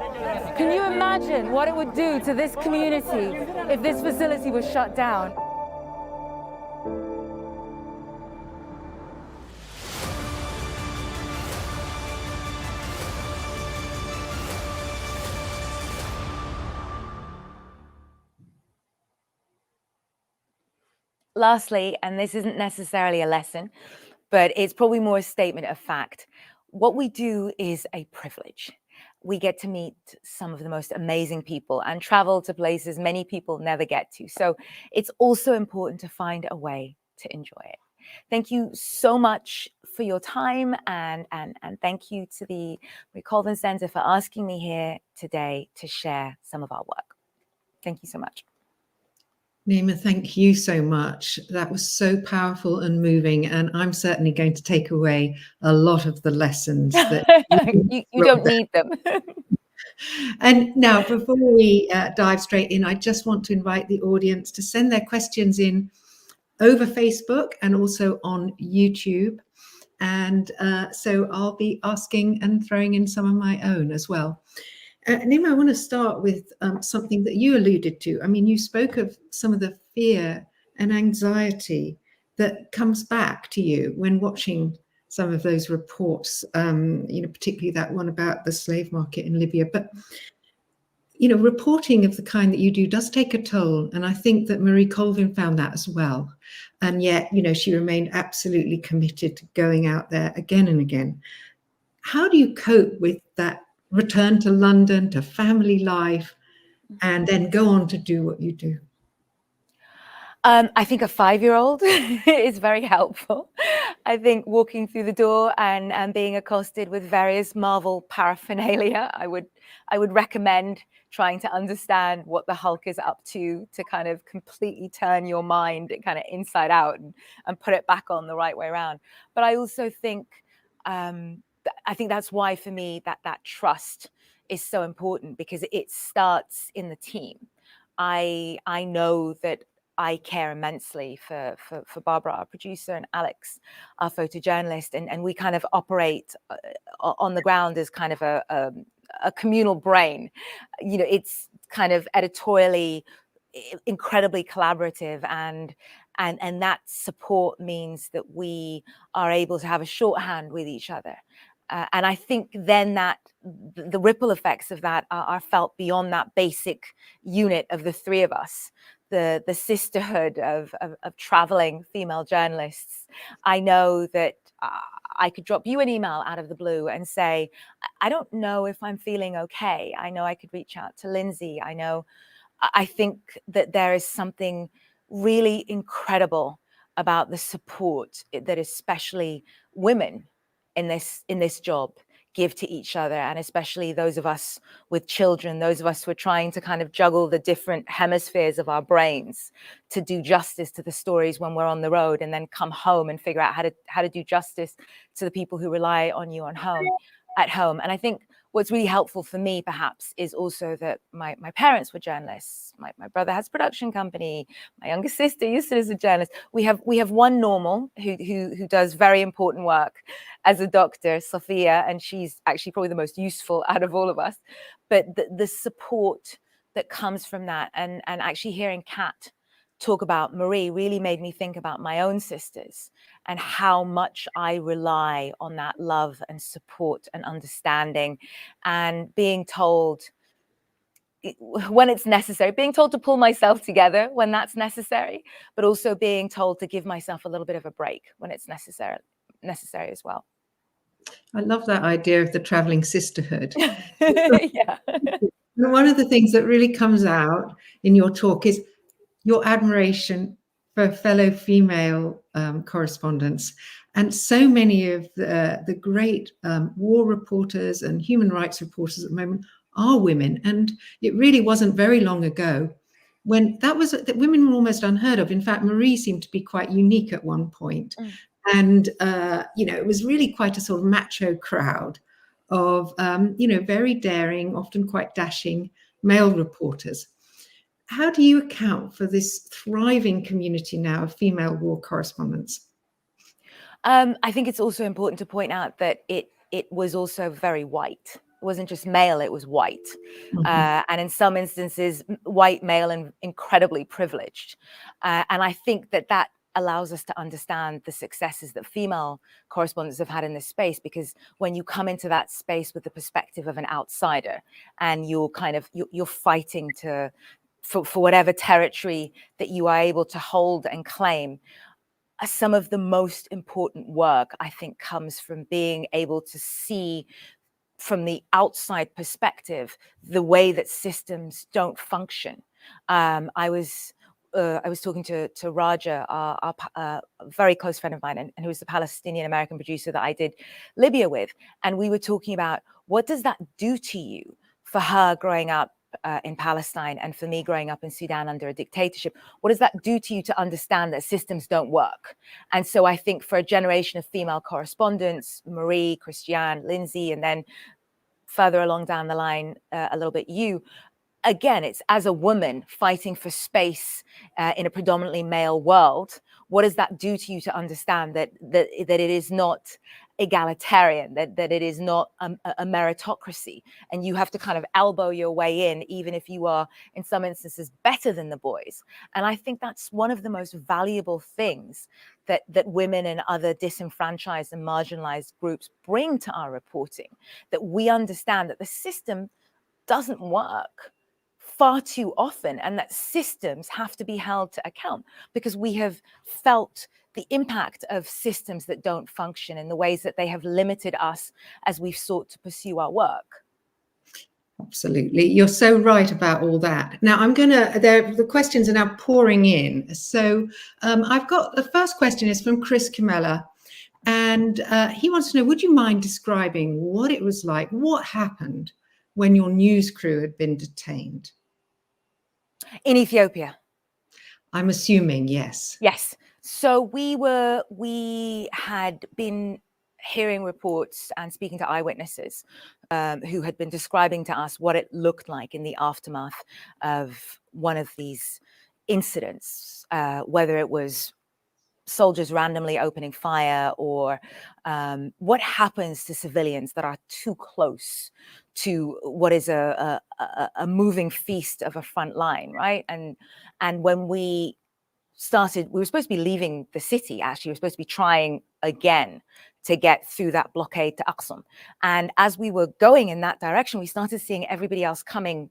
Can you imagine what it would do to this community if this facility was shut down? Lastly, and this isn't necessarily a lesson, but it's probably more a statement of fact. What we do is a privilege. We get to meet some of the most amazing people and travel to places many people never get to. So it's also important to find a way to enjoy it. Thank you so much for your time, and thank you to the Marie Colvin Center for asking me here today to share some of our work. Thank you so much. Nima, thank you so much. That was so powerful and moving, and I'm certainly going to take away a lot of the lessons that you don't need them. And now, before we dive straight in, I just want to invite the audience to send their questions in over Facebook and also on YouTube. And so I'll be asking and throwing in some of my own as well. Nima, I want to start with something that you alluded to. I mean, you spoke of some of the fear and anxiety that comes back to you when watching some of those reports, particularly that one about the slave market in Libya. But, reporting of the kind that you do does take a toll. And I think that Marie Colvin found that as well. And yet, she remained absolutely committed to going out there again and again. How do you cope with that return to London, to family life, and then go on to do what you do? I think a 5-year-old is very helpful. I think walking through the door and being accosted with various Marvel paraphernalia, I would recommend trying to understand what the Hulk is up to kind of completely turn your mind kind of inside out and put it back on the right way around. But I also think I think that's why for me that trust is so important, because it starts in the team. I know that I care immensely for Barbara, our producer, and Alex, our photojournalist, and we kind of operate on the ground as kind of a communal brain. It's kind of editorially incredibly collaborative, and that support means that we are able to have a shorthand with each other. And I think then that the ripple effects of that are felt beyond that basic unit of the three of us, the sisterhood of traveling female journalists. I know that I could drop you an email out of the blue and say, I don't know if I'm feeling okay. I know I could reach out to Lindsay. I think that there is something really incredible about the support that especially women in this job give to each other, and especially those of us with children, those of us who are trying to kind of juggle the different hemispheres of our brains to do justice to the stories when we're on the road, and then come home and figure out how to do justice to the people who rely on you at home. And I think what's really helpful for me, perhaps, is also that my parents were journalists. My brother has a production company. My younger sister used to as a journalist. We have one normal who does very important work as a doctor, Sophia, and she's actually probably the most useful out of all of us. But the support that comes from that. And actually hearing Kat talk about Marie really made me think about my own sisters and how much I rely on that love and support and understanding, and being told when it's necessary, being told to pull myself together when that's necessary, but also being told to give myself a little bit of a break when it's necessary as well. I love that idea of the traveling sisterhood. Yeah. One of the things that really comes out in your talk is your admiration for fellow female correspondents. And so many of the great war reporters and human rights reporters at the moment are women. And it really wasn't very long ago when that women were almost unheard of. In fact, Marie seemed to be quite unique at one point. And, it was really quite a sort of macho crowd of, very daring, often quite dashing male reporters. How do you account for this thriving community now of female war correspondents? I think it's also important to point out that it was also very white. It wasn't just male, it was white. And in some instances, white male and incredibly privileged. And I think that allows us to understand the successes that female correspondents have had in this space, because when you come into that space with the perspective of an outsider and you're fighting for whatever territory that you are able to hold and claim, some of the most important work, I think, comes from being able to see from the outside perspective the way that systems don't function. I was talking to Raja, a very close friend of mine, and who was the Palestinian American producer that I did Libya with, and we were talking about, what does that do to you for her growing up in Palestine, and for me growing up in Sudan under a dictatorship? What does that do to you to understand that systems don't work? And so I think for a generation of female correspondents, Marie, Christiane, Lindsay, and then further along down the line, a little bit you, again, it's as a woman fighting for space in a predominantly male world. What does that do to you to understand that it is not egalitarian, that it is not a meritocracy, and you have to kind of elbow your way in, even if you are in some instances better than the boys? And I think that's one of the most valuable things that women and other disenfranchised and marginalized groups bring to our reporting, that we understand that the system doesn't work far too often, and that systems have to be held to account, because we have felt the impact of systems that don't function in the ways that they have limited us as we've sought to pursue our work. Absolutely. You're so right about all that. Now, the questions are now pouring in. So I've got, the first question is from Chris Camella, and he wants to know, would you mind describing what it was like, what happened when your news crew had been detained? In Ethiopia. I'm assuming, yes. Yes. So we had been hearing reports and speaking to eyewitnesses who had been describing to us what it looked like in the aftermath of one of these incidents, whether it was soldiers randomly opening fire, or what happens to civilians that are too close to what is a moving feast of a front line, right? And when we were supposed to be leaving the city, actually. We were supposed to be trying again to get through that blockade to Aksum. And as we were going in that direction, we started seeing everybody else coming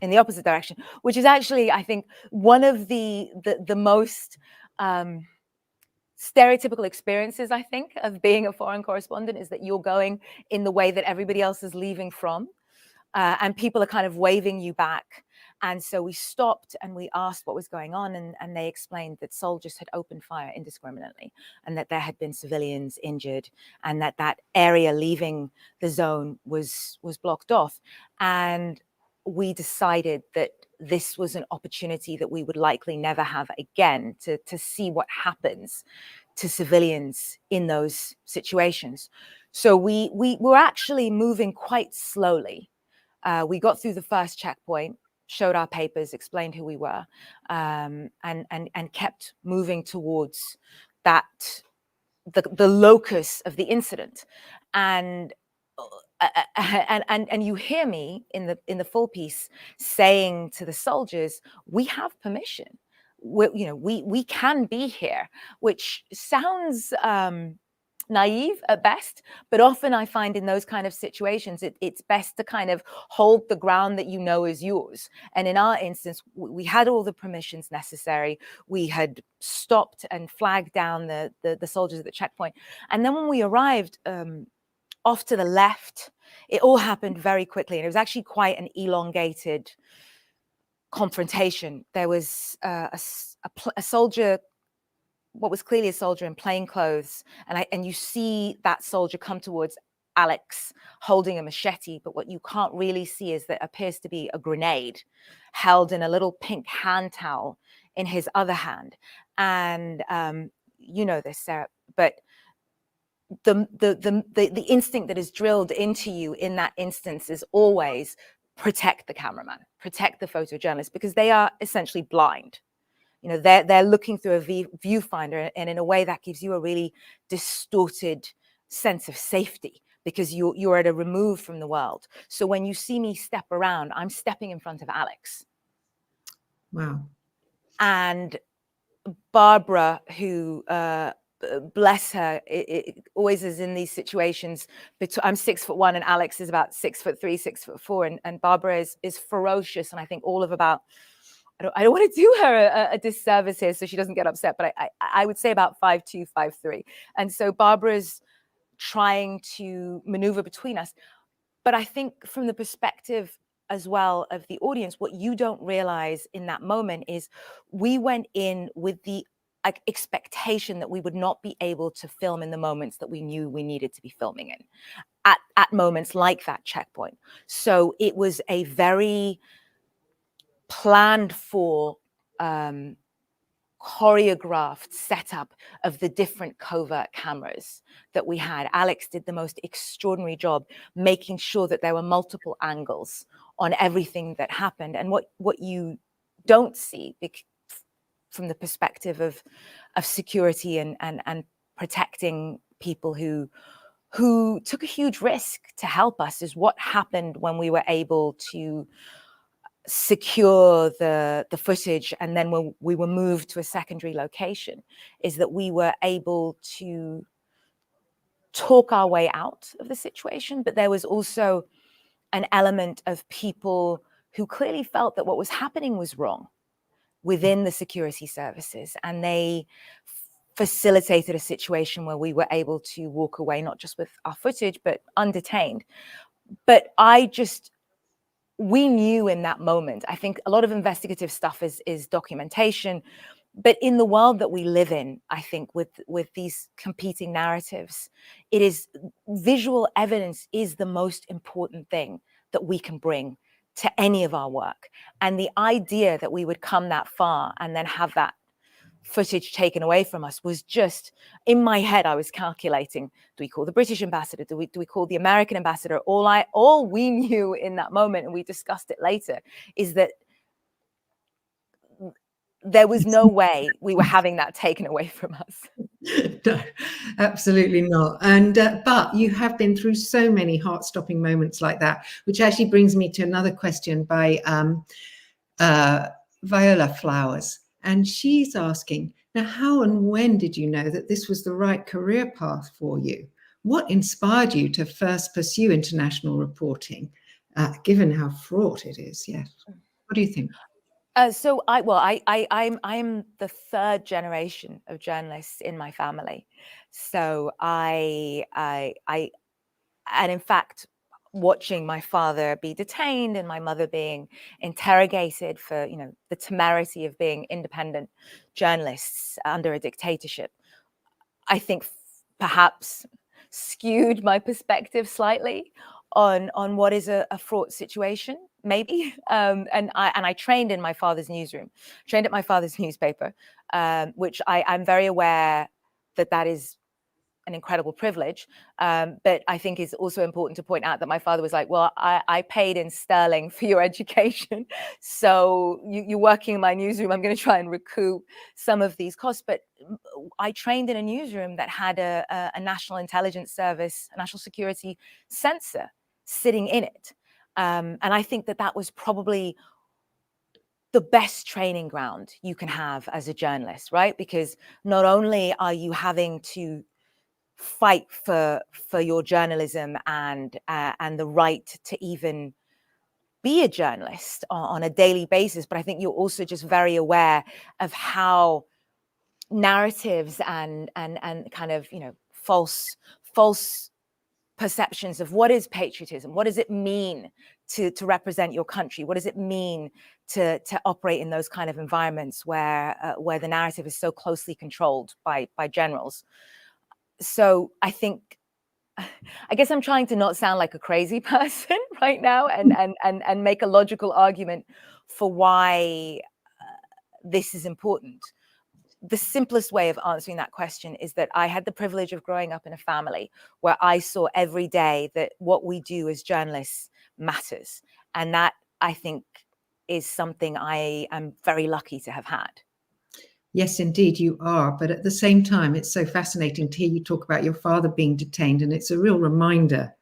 in the opposite direction, which is actually, I think, one of the most stereotypical experiences, I think, of being a foreign correspondent, is that you're going in the way that everybody else is leaving from, and people are kind of waving you back. And so we stopped and we asked what was going on, and they explained that soldiers had opened fire indiscriminately, and that there had been civilians injured, and that area leaving the zone was blocked off. And we decided that this was an opportunity that we would likely never have again, to see what happens to civilians in those situations. So we were actually moving quite slowly. We got through the first checkpoint, showed our papers, explained who we were, and kept moving towards the locus of the incident. And and you hear me in the full piece saying to the soldiers, we have permission. We can be here, which sounds naive at best, but often I find in those kind of situations, it's best to kind of hold the ground that you know is yours. And in our instance, we had all the permissions necessary. We had stopped and flagged down the soldiers at the checkpoint. And then when we arrived off to the left, it all happened very quickly. And it was actually quite an elongated confrontation. There was a soldier, what was clearly a soldier in plain clothes, and you see that soldier come towards Alex holding a machete, but what you can't really see is that appears to be a grenade held in a little pink hand towel in his other hand. And you know this, Sarah, but the instinct that is drilled into you in that instance is always protect the cameraman, protect the photojournalist, because they are essentially blind. You know, they're looking through a viewfinder, and in a way that gives you a really distorted sense of safety because you're at a remove from the world. So when you see me step around, I'm stepping in front of Alex. Wow. And Barbara, who bless her, it always is in these situations. I'm 6'1" and Alex is about 6'3", 6'4", and Barbara is ferocious, and I think all of about. I don't want to do her a disservice here so she doesn't get upset, but I would say about 5'2", 5'3". And so Barbara's trying to maneuver between us. But I think from the perspective as well of the audience, what you don't realize in that moment is we went in with the expectation that we would not be able to film in the moments that we knew we needed to be filming in at moments like that checkpoint. So it was a very planned for, choreographed setup of the different covert cameras that we had. Alex did the most extraordinary job making sure that there were multiple angles on everything that happened. And what you don't see from the perspective of security and protecting people who took a huge risk to help us is what happened when we were able to secure the footage, and then when we were moved to a secondary location, is that we were able to talk our way out of the situation. But there was also an element of people who clearly felt that what was happening was wrong within the security services, and they facilitated a situation where we were able to walk away not just with our footage but undetained. But we knew in that moment, I think a lot of investigative stuff is documentation, but in the world that we live in, I think with these competing narratives, it is visual evidence is the most important thing that we can bring to any of our work. And the idea that we would come that far and then have that footage taken away from us was just, in my head, I was calculating, do we call the British ambassador? Do we call the American ambassador? All we knew in that moment, and we discussed it later, is that there was no way we were having that taken away from us. No, absolutely not. And but you have been through so many heart-stopping moments like that, which actually brings me to another question by Viola Flowers. And she's asking, now, how and when did you know that this was the right career path for you? What inspired you to first pursue international reporting, given how fraught it is? Yes. What do you think? So I'm the third generation of journalists in my family. So and in fact, watching my father be detained and my mother being interrogated for, the temerity of being independent journalists under a dictatorship, I think perhaps skewed my perspective slightly on what is a fraught situation, maybe. And I trained in my father's newsroom, trained at my father's newspaper, which I'm very aware that is an incredible privilege. But I think it's also important to point out that my father was like, well, I paid in sterling for your education. So you're working in my newsroom. I'm going to try and recoup some of these costs. But I trained in a newsroom that had a national intelligence service, a national security censor sitting in it. And I think that that was probably the best training ground you can have as a journalist, right? Because not only are you having to fight for your journalism and the right to even be a journalist on a daily basis, but I think you're also just very aware of how narratives and kind of, you know, false perceptions of what is patriotism, what does it mean to represent your country, what does it mean to operate in those kind of environments where the narrative is so closely controlled by generals. So I think, I guess I'm trying to not sound like a crazy person right now and make a logical argument for why this is important. The simplest way of answering that question is that I had the privilege of growing up in a family where I saw every day that what we do as journalists matters. And that, I think, is something I am very lucky to have had. Yes, indeed, you are. But at the same time, it's so fascinating to hear you talk about your father being detained. And it's a real reminder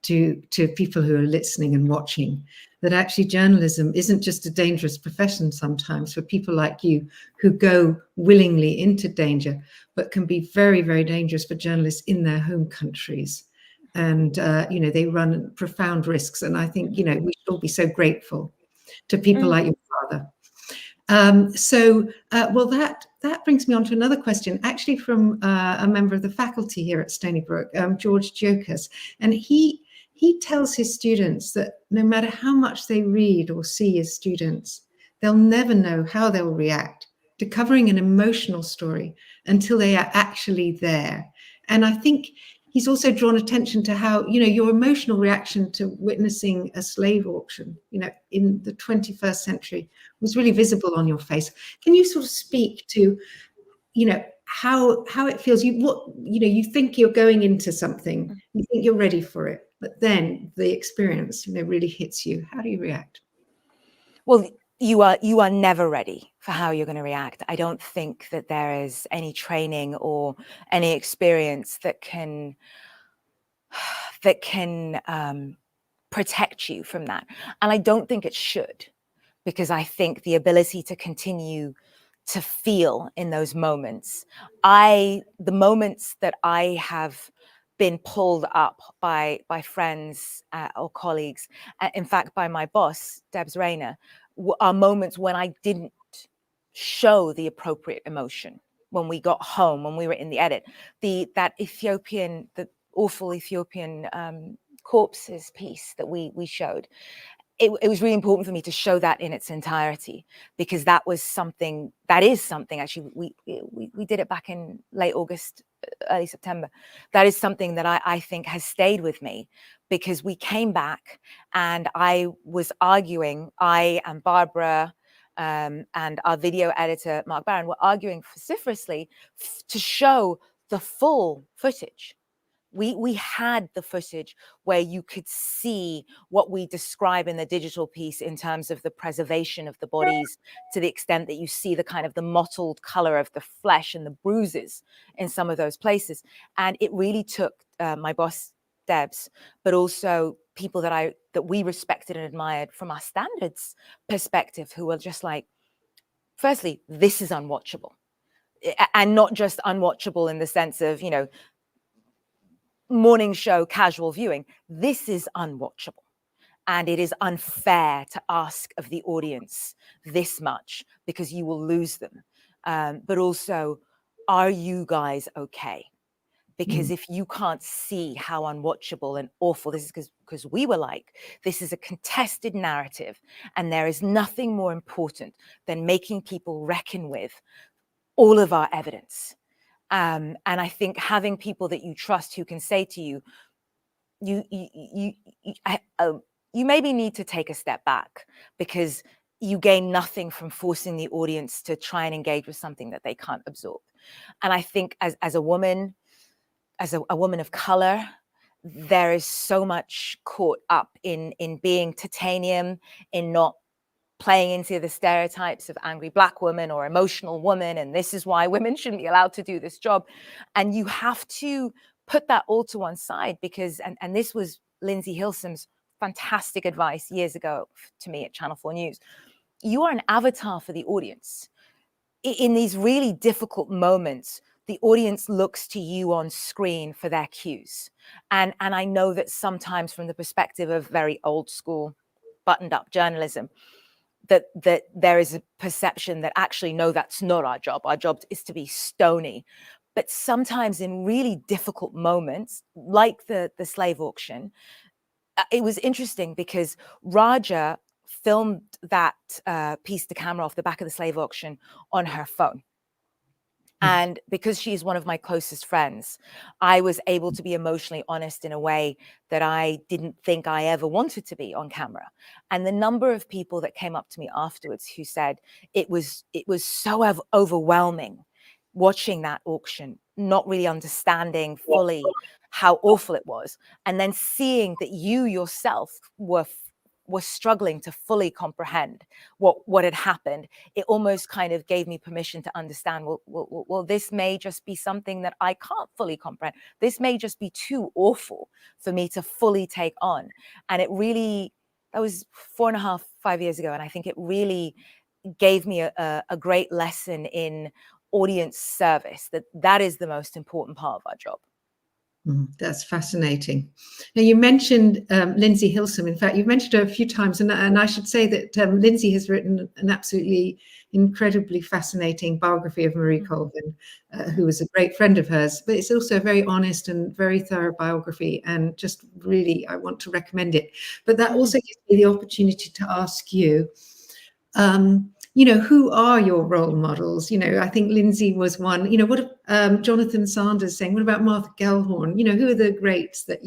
to people who are listening and watching that actually journalism isn't just a dangerous profession sometimes for people like you who go willingly into danger, but can be very, very dangerous for journalists in their home countries. And, you know, they run profound risks. And I think, you know, we should all be so grateful to people like your father. Well, that brings me on to another question, actually from a member of the faculty here at Stony Brook, George Jokas. And he tells his students that no matter how much they read or see as students, they'll never know how they'll react to covering an emotional story until they are actually there. And I think he's also drawn attention to how, you know, your emotional reaction to witnessing a slave auction, you know, in the 21st century was really visible on your face. Can you sort of speak to, you know, how it feels? You think you're going into something, you think you're ready for it, but then the experience, you know, really hits you. How do you react? Well, you are never ready for how you're going to react. I don't think that there is any training or any experience that can protect you from that. And I don't think it should, because I think the ability to continue to feel in those moments, the moments that I have been pulled up by friends or colleagues, in fact, by my boss, Debs Rayner, are moments when I didn't show the appropriate emotion. When we got home, when we were in the edit, the awful Ethiopian corpses piece that we showed, it was really important for me to show that in its entirety, because that is something actually we did it back in late August, early September. That is something that I think has stayed with me, because we came back and I was arguing, I and Barbara and our video editor, Mark Barron, were arguing vociferously to show the full footage. We had the footage where you could see what we describe in the digital piece in terms of the preservation of the bodies, to the extent that you see the kind of the mottled color of the flesh and the bruises in some of those places. And it really took my boss, Debs, but also people that we respected and admired from our standards perspective, who were just like, firstly, this is unwatchable. And not just unwatchable in the sense of, you know, morning show casual viewing. This is unwatchable, and it is unfair to ask of the audience this much, because you will lose them. But also, are you guys okay? Because if you can't see how unwatchable and awful this is, because we were like, this is a contested narrative, and there is nothing more important than making people reckon with all of our evidence. And I think having people that you trust who can say to you, you maybe need to take a step back, because you gain nothing from forcing the audience to try and engage with something that they can't absorb. And I think as a woman, as a woman of color, there is so much caught up in being titanium, in not playing into the stereotypes of angry Black woman or emotional woman, and this is why women shouldn't be allowed to do this job. And you have to put that all to one side, because, and this was Lindsay Hilsum's fantastic advice years ago to me at Channel 4 News. You are an avatar for the audience. In these really difficult moments, the audience looks to you on screen for their cues. And I know that sometimes from the perspective of very old school, buttoned up journalism, that there is a perception that actually, no, that's not our job. Our job is to be Stony. But sometimes in really difficult moments, like the slave auction, it was interesting because Raja filmed that piece to camera off the back of the slave auction on her phone. And because she's one of my closest friends, I was able to be emotionally honest in a way that I didn't think I ever wanted to be on camera. And the number of people that came up to me afterwards who said it was so overwhelming watching that auction, not really understanding fully how awful it was, and then seeing that you yourself were struggling to fully comprehend what had happened. It almost kind of gave me permission to understand, well, this may just be something that I can't fully comprehend. This may just be too awful for me to fully take on. And it really, that was 4.5, 5 years ago. And I think it really gave me a great lesson in audience service, that is the most important part of our job. That's fascinating. Now, you mentioned Lindsay Hilsum. In fact, you've mentioned her a few times, and I should say that Lindsay has written an absolutely incredibly fascinating biography of Marie Colvin, who was a great friend of hers. But it's also a very honest and very thorough biography, and just really, I want to recommend it. But that also gives me the opportunity to ask you, who are your role models? I think Lindsay was one. What Jonathan Sanders saying? What about Martha Gellhorn? Who are the greats that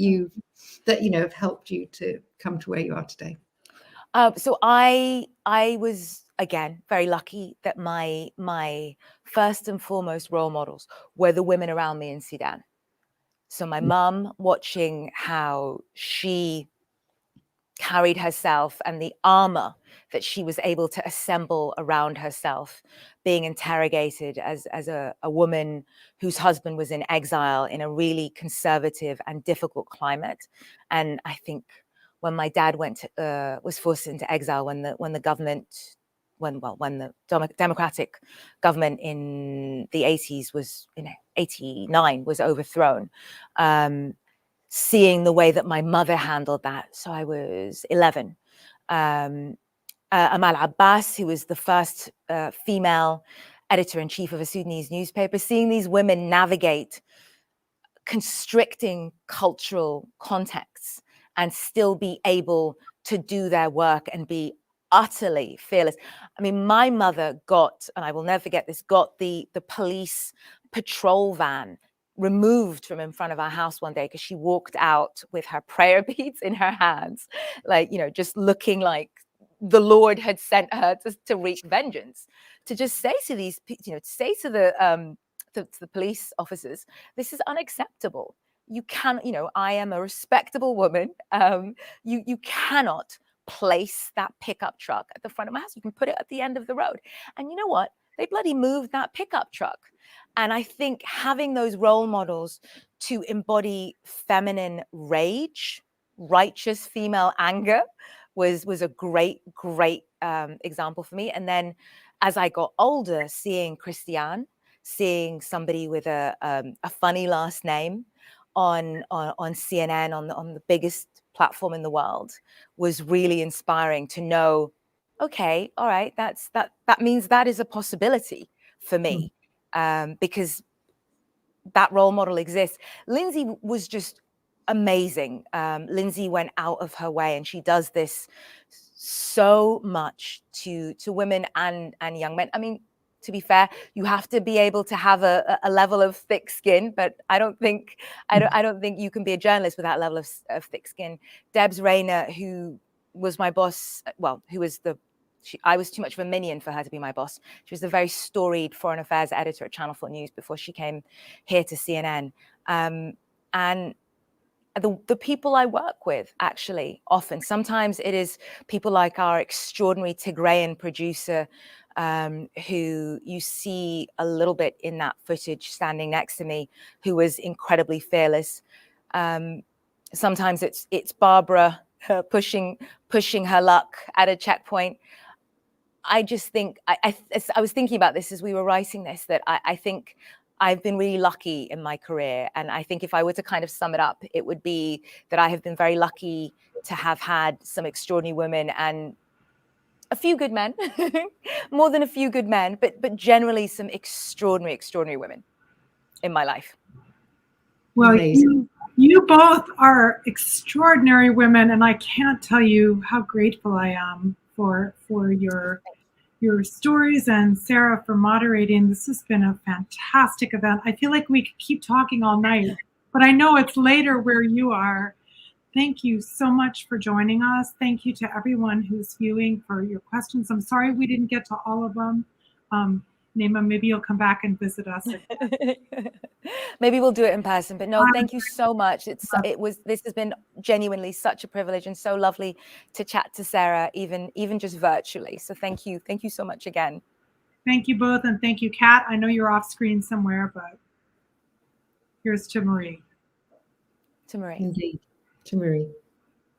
have helped you to come to where you are today? So I was, again, very lucky that my first and foremost role models were the women around me in Sudan. So my mum, watching how she carried herself and the armor that she was able to assemble around herself, being interrogated as a woman whose husband was in exile in a really conservative and difficult climate. And I think when my dad was forced into exile, when the democratic government in the 80s was, 89 was overthrown, seeing the way that my mother handled that. So I was 11. Amal Abbas, who was the first female editor-in-chief of a Sudanese newspaper, seeing these women navigate constricting cultural contexts and still be able to do their work and be utterly fearless. I mean, my mother got, and I will never forget this, got the police patrol van removed from in front of our house one day because she walked out with her prayer beads in her hands, like, just looking like the Lord had sent her to wreak vengeance. To just say to these, to say to the police officers, this is unacceptable. You can, I am a respectable woman. You cannot place that pickup truck at the front of my house. You can put it at the end of the road. And you know what? They bloody moved that pickup truck. And I think having those role models to embody feminine rage, righteous female anger was a great example for me. And then as I got older, seeing Christiane, seeing somebody with a funny last name on CNN, on the biggest platform in the world, was really inspiring to know, okay, all right, that means that is a possibility for me. Because that role model exists. Lindsay was just amazing. Lindsay went out of her way, and she does this so much to women and young men. I mean, to be fair, you have to be able to have a level of thick skin, but I don't think you can be a journalist without a level of thick skin. Debs Rayner, who was my boss, I was too much of a minion for her to be my boss. She was the very storied foreign affairs editor at Channel 4 News before she came here to CNN. And the people I work with, actually, often, sometimes it is people like our extraordinary Tigrayan producer, who you see a little bit in that footage standing next to me, who was incredibly fearless. sometimes it's Barbara pushing her luck at a checkpoint. I just think I was thinking about this as we were writing this, that I think I've been really lucky in my career. And I think if I were to kind of sum it up, it would be that I have been very lucky to have had some extraordinary women and a few good men, more than a few good men, but generally some extraordinary women in my life. Well, Amazing. you both are extraordinary women, and I can't tell you how grateful I am for your stories, and Sarah for moderating. This has been a fantastic event. I feel like we could keep talking all night, but I know it's later where you are. Thank you so much for joining us. Thank you to everyone who's viewing for your questions. I'm sorry we didn't get to all of them. Nima, maybe you'll come back and visit us. Maybe we'll do it in person, but no, thank you so much. This has been genuinely such a privilege and so lovely to chat to Sarah, even just virtually. So thank you so much again. Thank you both, and thank you, Kat. I know you're off screen somewhere, but here's to Marie. To Marie. Indeed. To Marie.